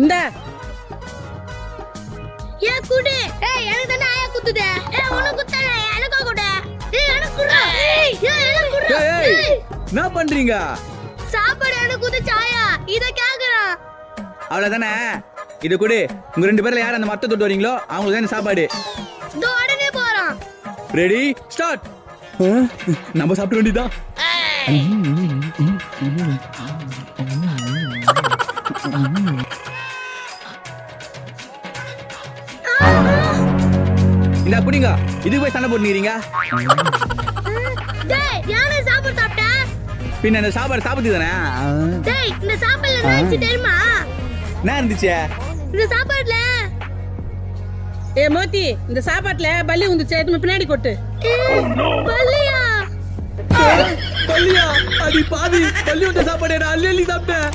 இந்த ஏ குடு. ஏய் எனக்கு தான ஆயா குத்துதே. ஏய் உனக்கு குத்தானே எனக்கு குடு. ஏய் எனக்கு குடு. ஏய் எனக்கு குடு. ஏய் என்ன பண்றீங்க? சாப்பாடு எனக்கு குத்துச்சாயா. இத கேக்குறான். அவ்வளவுதானே. இது குடு. உங்க ரெண்டு பேர்ல யார் அந்த மரத்தை தொட்டு வரீங்களோ அவங்களுக்கு தான் சாப்பாடு. இதோ உடனே போறான். Ready start. நம்ம சாப்பிட வேண்டியதான். இந்த புடிங்க. இதுக்கு போய் சண்டை போட்டுறீங்க. டேய் யானை சாப்பாடு சாப்பிட்ட? பின்ன இந்த சாப்பாடு சாப்பிட்டு தானே. டேய் இந்த சாப்பாடுல என்ன இருந்துச்சு தெரியுமா? என்ன இருந்துச்சு? இந்த சாப்பாடுல ஏ மோத்தி, இந்த சாப்பாட்டுல பல்லி உந்துச்சு, எதுமே பின்னாடி கொட்டு. பல்லியா? பல்லியா? அடி பாவி, பல்லி வந்த சாப்பாடு அள்ளி அள்ளி சாப்பிட்டேன்.